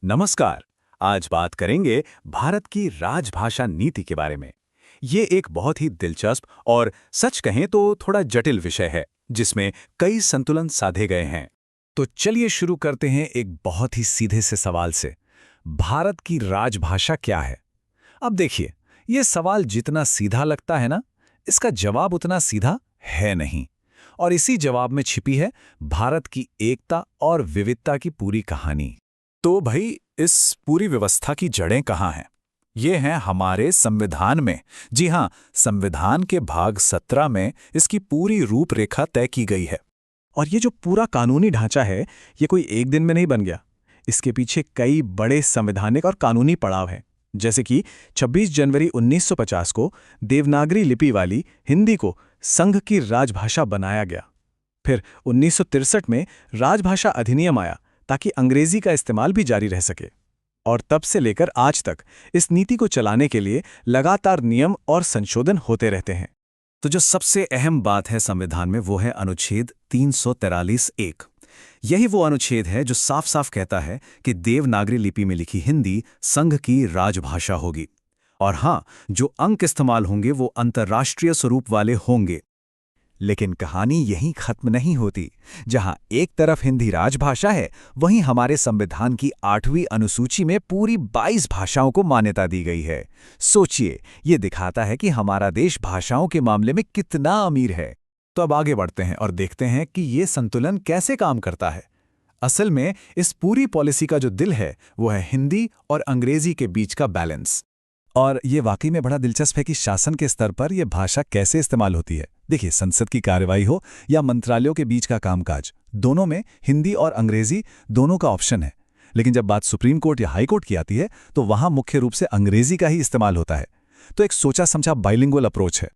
नमस्कार। आज बात करेंगे भारत की राजभाषा नीति के बारे में। ये एक बहुत ही दिलचस्प और सच कहें तो थोड़ा जटिल विषय है, जिसमें कई संतुलन साधे गए हैं। तो चलिए शुरू करते हैं एक बहुत ही सीधे से सवाल से। भारत की राजभाषा क्या है? अब देखिए, ये सवाल जितना सीधा लगता है ना, इसका जवाब उतना सीधा है नहीं। और इसी जवाब में छिपी है भारत की एकता और विविधता की पूरी कहानी। तो भाई, इस पूरी व्यवस्था की जड़ें कहाँ हैं? ये हैं हमारे संविधान में। जी हाँ, संविधान के भाग 17 में इसकी पूरी रूपरेखा तय की गई है। और ये जो पूरा कानूनी ढांचा है, ये कोई एक दिन में नहीं बन गया। इसके पीछे कई बड़े संवैधानिक और कानूनी पड़ाव हैं। जैसे कि 26 जनवरी 1950 को देवनागरी लिपि वाली हिंदी को संघ की राजभाषा बनाया गया। फिर 1963 में राजभाषा अधिनियम आया ताकि अंग्रेजी का इस्तेमाल भी जारी रह सके। और तब से लेकर आज तक इस नीति को चलाने के लिए लगातार नियम और संशोधन होते रहते हैं। तो जो सबसे अहम बात है संविधान में, वो है अनुच्छेद 343(1). यही वो अनुच्छेद है जो साफ साफ कहता है कि देवनागरी लिपि में लिखी हिंदी संघ की राजभाषा होगी। और हाँ, जो अंक इस्तेमाल होंगे वो अंतर्राष्ट्रीय स्वरूप वाले होंगे। लेकिन कहानी यहीं खत्म नहीं होती। जहां एक तरफ हिंदी राजभाषा है, वहीं हमारे संविधान की 8वीं अनुसूची में पूरी 22 भाषाओं को मान्यता दी गई है। सोचिए, ये दिखाता है कि हमारा देश भाषाओं के मामले में कितना अमीर है। तो अब आगे बढ़ते हैं और देखते हैं कि ये संतुलन कैसे काम करता है। असल में इस पूरी पॉलिसी का जो दिल है, वो है हिंदी और अंग्रेजी के बीच का बैलेंस। और ये वाकई में बड़ा दिलचस्प है कि शासन के स्तर पर यह भाषा कैसे इस्तेमाल होती है। देखिए, संसद की कार्यवाही हो या मंत्रालयों के बीच का कामकाज, दोनों में हिंदी और अंग्रेजी दोनों का ऑप्शन है। लेकिन जब बात सुप्रीम कोर्ट या हाई कोर्ट की आती है, तो वहां मुख्य रूप से अंग्रेजी का ही इस्तेमाल होता है। तो एक सोचा समझा बाइलिंगुअल अप्रोच है।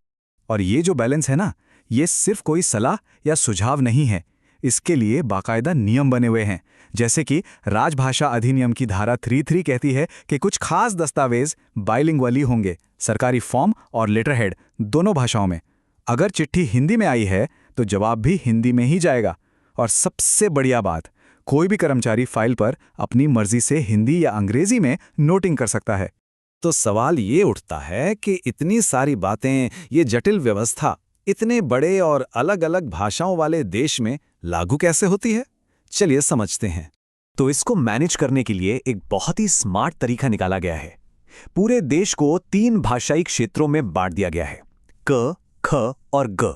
और ये जो बैलेंस है ना, ये सिर्फ कोई सलाह या सुझाव नहीं है। इसके लिए बाकायदा नियम बने हुए हैं। जैसे कि राजभाषा अधिनियम की धारा 33 कहती है कि कुछ खास दस्तावेज बाइलिंगुअली होंगे, सरकारी फॉर्म और लेटरहेड दोनों भाषाओं में। अगर चिट्ठी हिंदी में आई है तो जवाब भी हिंदी में ही जाएगा। और सबसे बढ़िया बात, कोई भी कर्मचारी फाइल पर अपनी मर्जी से हिंदी या अंग्रेजी में नोटिंग कर सकता है। तो सवाल ये उठता है कि इतनी सारी बातें, ये जटिल व्यवस्था इतने बड़े और अलग अलग भाषाओं वाले देश में लागू कैसे होती है? चलिए समझते हैं। तो इसको मैनेज करने के लिए एक बहुत ही स्मार्ट तरीका निकाला गया है। पूरे देश को 3 भाषाई क्षेत्रों में बांट दिया गया है, क, ख और ग।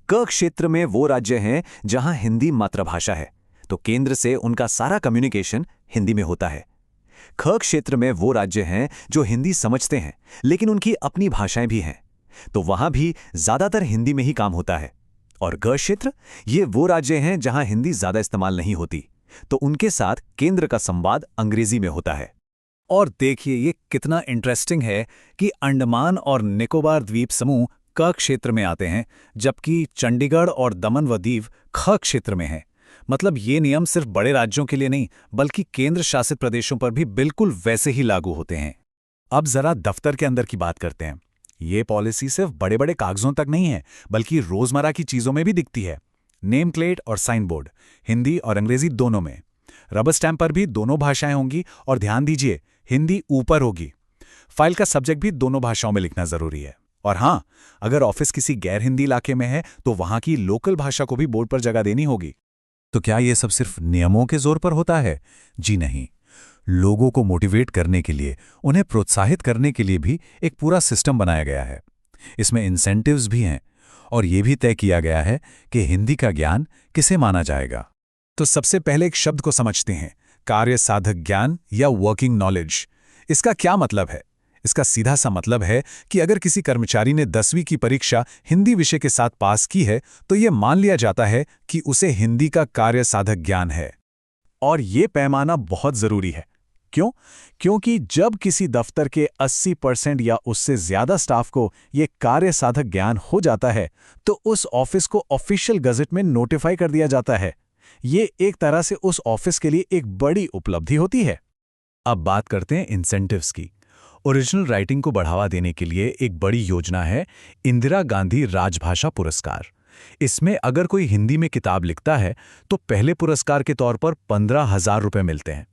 क क्षेत्र में वो राज्य हैं जहां हिंदी मातृभाषा है, तो केंद्र से उनका सारा कम्युनिकेशन हिंदी में होता है। ख क्षेत्र में वो राज्य हैं जो हिंदी समझते हैं, लेकिन उनकी अपनी भाषाएं भी हैं, तो वहां भी ज्यादातर हिंदी में ही काम होता है। और ग क्षेत्र, ये वो राज्य हैं जहां हिंदी ज्यादा इस्तेमाल नहीं होती, तो उनके साथ केंद्र का संवाद अंग्रेजी में होता है। और देखिए, ये कितना इंटरेस्टिंग है कि अंडमान और निकोबार द्वीप समूह क क्षेत्र में आते हैं, जबकि चंडीगढ़ और दमन व दीव ख क्षेत्र में हैं। मतलब ये नियम सिर्फ बड़े राज्यों के लिए नहीं, बल्कि केंद्र शासित प्रदेशों पर भी बिल्कुल वैसे ही लागू होते हैं। अब जरा दफ्तर के अंदर की बात करते हैं। ये पॉलिसी सिर्फ बड़े बड़े कागजों तक नहीं है, बल्कि रोजमर्रा की चीजों में भी दिखती है। नेम प्लेट और साइन बोर्ड, हिंदी और अंग्रेजी दोनों में। रबर स्टैंप पर भी दोनों भाषाएं होंगी, और ध्यान दीजिए, हिंदी ऊपर होगी। फाइल का सब्जेक्ट भी दोनों भाषाओं में लिखना जरूरी है। और हाँ, अगर ऑफिस किसी गैर हिंदी इलाके में है, तो वहां की लोकल भाषा को भी बोर्ड पर जगह देनी होगी। तो क्या ये सब सिर्फ नियमों के जोर पर होता है? जी नहीं। लोगों को मोटिवेट करने के लिए, उन्हें प्रोत्साहित करने के लिए भी एक पूरा सिस्टम बनाया गया है। इसमें इंसेंटिव्स भी हैं, और यह भी तय किया गया है कि हिंदी का ज्ञान किसे माना जाएगा। तो सबसे पहले एक शब्द को समझते हैं, कार्य साधक ज्ञान या वर्किंग नॉलेज। इसका क्या मतलब है? इसका सीधा सा मतलब है कि अगर किसी कर्मचारी ने 10वीं की परीक्षा हिंदी विषय के साथ पास की है, तो यह मान लिया जाता है कि उसे हिंदी का कार्य साधक ज्ञान है। और ये पैमाना बहुत जरूरी है। क्यों? क्योंकि जब किसी दफ्तर के 80% या उससे ज्यादा स्टाफ को ये कार्य साधक ज्ञान हो जाता है, तो उस ऑफिस को ऑफिशियल गजट में नोटिफाई कर दिया जाता है। ये एक तरह से उस ऑफिस के लिए एक बड़ी उपलब्धि होती है। अब बात करते हैं इंसेंटिव्स की। ओरिजिनल राइटिंग को बढ़ावा देने के लिए एक बड़ी योजना है, इंदिरा गांधी राजभाषा पुरस्कार। इसमें अगर कोई हिंदी में किताब लिखता है, तो पहले पुरस्कार के तौर पर 15,000 रुपये मिलते हैं।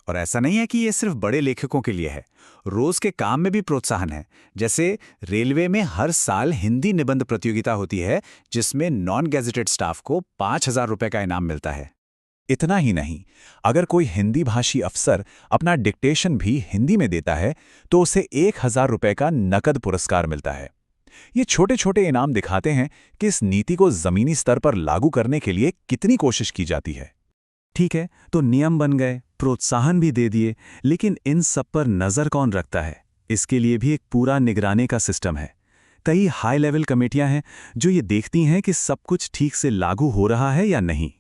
और ऐसा नहीं है कि ये सिर्फ बड़े लेखकों के लिए है, रोज के काम में भी प्रोत्साहन है। जैसे रेलवे में हर साल हिंदी निबंध प्रतियोगिता होती है, जिसमें नॉन गैजेटेड स्टाफ को 5,000 रुपए का इनाम मिलता है। इतना ही नहीं, अगर कोई हिंदी भाषी अफसर अपना डिक्टेशन भी हिंदी में देता है तो उसे 1,000 रुपए का नकद पुरस्कार मिलता है। ये छोटे छोटे इनाम दिखाते हैं कि इस नीति को जमीनी स्तर पर लागू करने के लिए कितनी कोशिश की जाती है। ठीक है, तो नियम बन गए, प्रोत्साहन भी दे दिए, लेकिन इन सब पर नजर कौन रखता है? इसके लिए भी एक पूरा निगरानी का सिस्टम है। कई हाई लेवल कमेटियां हैं जो ये देखती हैं कि सब कुछ ठीक से लागू हो रहा है या नहीं।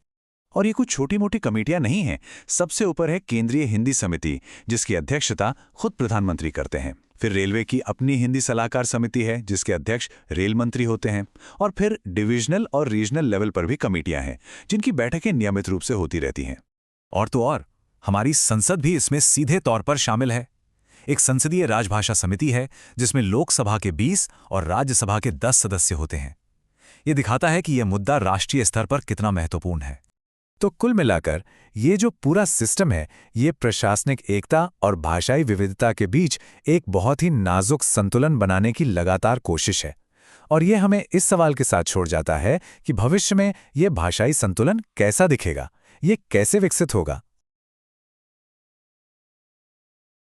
और ये कुछ छोटी मोटी कमेटियां नहीं हैं। सबसे ऊपर है केंद्रीय हिंदी समिति, जिसकी अध्यक्षता खुद प्रधानमंत्री करते हैं। फिर रेलवे की अपनी हिंदी सलाहकार समिति है, जिसके अध्यक्ष रेल मंत्री होते हैं। और फिर डिविजनल और रीजनल लेवल पर भी कमेटियां हैं, जिनकी बैठकें नियमित रूप से होती रहती हैं। और तो और हमारी संसद भी इसमें सीधे तौर पर शामिल है। एक संसदीय राजभाषा समिति है, जिसमें लोकसभा के 20 और राज्यसभा के 10 सदस्य होते हैं। ये दिखाता है कि यह मुद्दा राष्ट्रीय स्तर पर कितना महत्वपूर्ण है। तो कुल मिलाकर ये जो पूरा सिस्टम है, ये प्रशासनिक एकता और भाषाई विविधता के बीच एक बहुत ही नाजुक संतुलन बनाने की लगातार कोशिश है। और ये हमें इस सवाल के साथ छोड़ जाता है कि भविष्य में ये भाषाई संतुलन कैसा दिखेगा, ये कैसे विकसित होगा।